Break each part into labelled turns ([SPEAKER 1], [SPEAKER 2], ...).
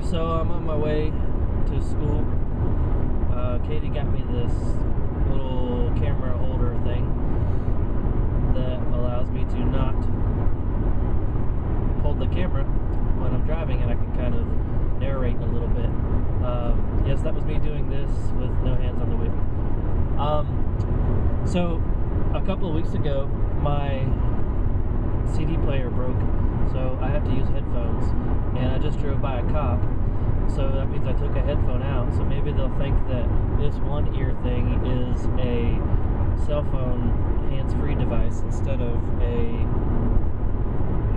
[SPEAKER 1] So I'm on my way to school. Katie got me this little camera holder thing that allows me to not hold the camera when I'm driving, and I can kind of narrate a little bit. Yes, that was me doing this with no hands on the wheel. So a couple of weeks ago, my CD player broke, so I have to use headphones, and I just drove by a cop, so that means I took a headphone out. So maybe they'll think that this one ear thing is a cell phone hands-free device instead of a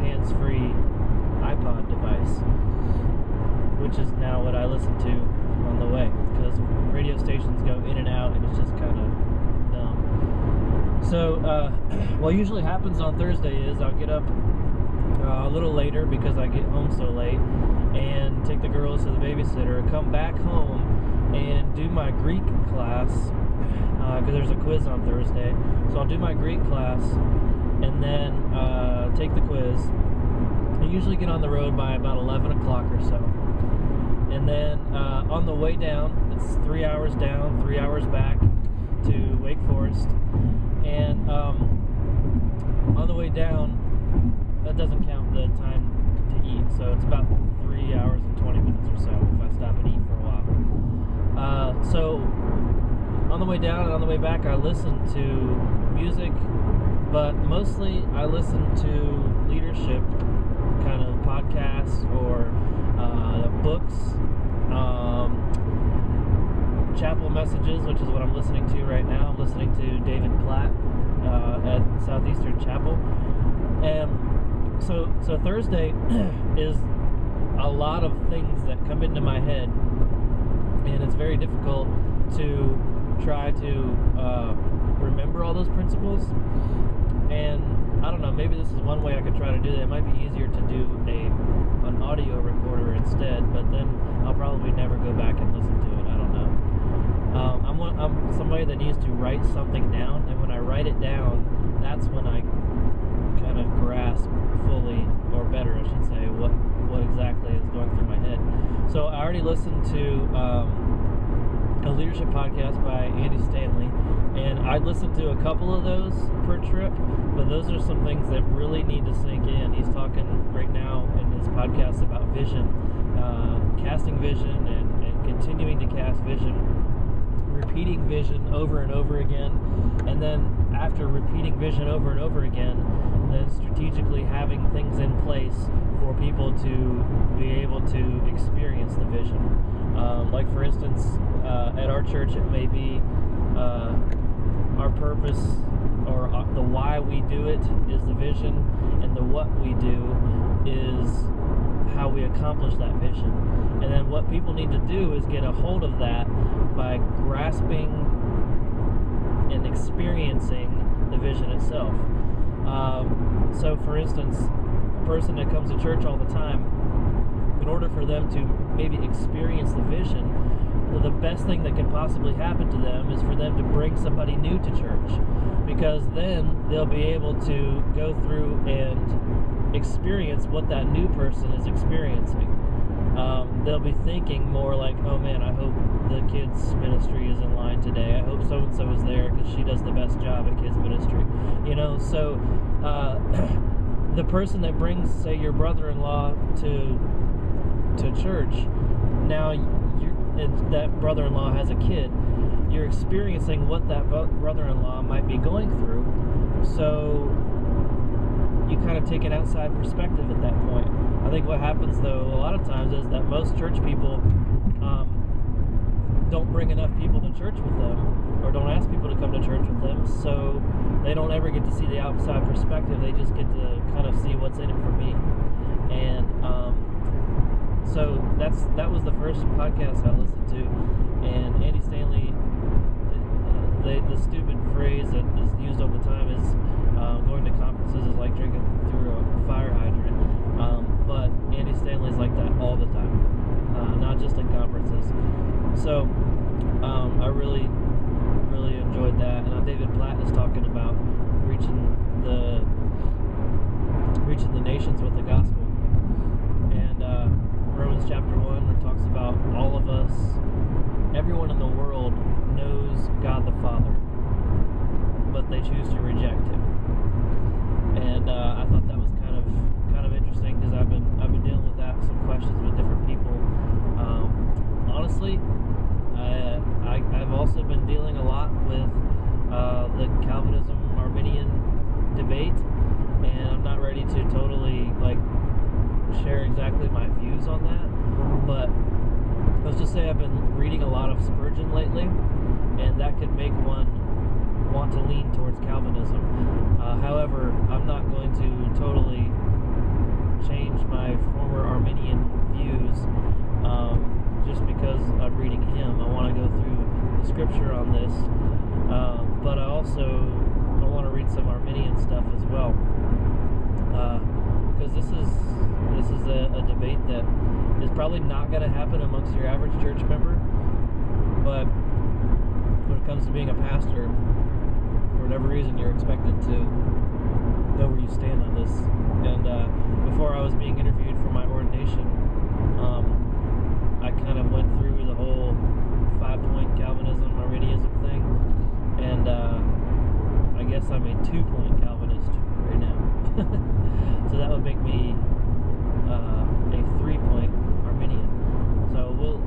[SPEAKER 1] hands-free iPod device, which is now what I listen to on the way, because radio stations go in and out and it's just kind of dumb. So what usually happens on Thursday is I'll get up a little later because I get home so late, and take the girls to the babysitter, come back home and do my Greek class, because there's a quiz on Thursday. So I'll do my Greek class and then take the quiz. I usually get on the road by about 11 o'clock or so. And then on the way down, it's 3 hours down, 3 hours back to Wake Forest. And on the way down, that doesn't count the time to eat, so it's about 3 hours and 20 minutes or so if I stop and eat for a while. So on the way down and on the way back, I listen to music, but mostly I listen to leadership kind of podcasts or books, chapel messages, which is what I'm listening to right now. I'm listening to David Platt at Southeastern Chapel. And so Thursday is a lot of things that come into my head, and it's very difficult to try to remember all those principles. And I don't know, maybe this is one way I could try to do that. It might be easier to do an audio recorder instead, but then I'll probably never go back and listen to it. I don't know. I'm somebody that needs to write something down, and when I write it down, that's when I kind of grasp fully, or better I should say, what exactly is going through my head. So I already listened to a leadership podcast by Andy Stanley, and I'd listened to a couple of those per trip, but those are some things that really need to sink in. He's talking right now in his podcast about vision, casting vision and continuing to cast vision, repeating vision over and over again, and then after repeating vision over and over again, then strategically having things in place for people to be able to experience the vision. Like for instance, at our church, it may be our purpose, or the why we do it is the vision, and the what we do is how we accomplish that vision. And then what people need to do is get a hold of that by grasping and experiencing the vision itself. So for instance, a person that comes to church all the time, in order for them to maybe experience the vision, the best thing that can possibly happen to them is for them to bring somebody new to church, because then they'll be able to go through and experience what that new person is experiencing. They'll be thinking more like, oh man, I hope the kids ministry is in line today. I hope so-and-so is there because she does the best job at kids ministry. So the person that brings, say, your brother-in-law to church, now that brother-in-law has a kid, you're experiencing what that brother-in-law might be going through, so you kind of take an outside perspective at that point. I think what happens, though, a lot of times is that most church people don't bring enough people to church with them, or don't ask people to come to church with them, so they don't ever get to see the outside perspective. They just get to kind of see what's in it for me. And so that was the first podcast I listened to, and Andy Stanley, the stupid phrase that is used all the time is going to conferences is like drinking through a fire hydrant, but Andy Stanley's like that all the time, not just in conferences. So I really enjoyed that. And David Platt is talking about reaching the nations with the gospel, and Romans chapter 1 we're talking everyone in the world knows God the Father, but they choose to reject Him. And I thought that was kind of interesting, because I've been dealing with that, some questions with different people. Honestly, I've also been dealing a lot with the Calvinism Arminian debate, and I'm not ready to totally share exactly my views on that. But let's just say I've been reading a lot of Spurgeon lately, and that could make one want to lean towards Calvinism. However, I'm not going to totally change my former Arminian views just because I'm reading him. I want to go through the scripture on this, but I want to read some Arminian stuff as well, because this is a debate that is probably not going to happen amongst your average church member. But when it comes to being a pastor, for whatever reason, you're expected to know where you stand on this. And before I was being interviewed for my ordination, I kind of went through the whole 5-point Calvinism, Arminianism thing, and I guess I'm a 2-point Calvinist right now. So that would make me a 3-point Arminian. So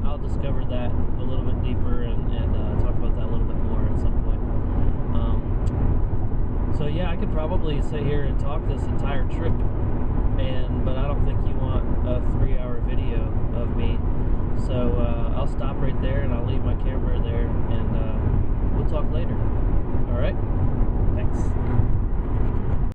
[SPEAKER 1] I'll discover that a little bit deeper and talk about that a little bit more at some point. So yeah, I could probably sit here and talk this entire trip, but I don't think you want a 3-hour video of me. So I'll stop right there, and I'll leave my camera there, and we'll talk later. All right? Thanks.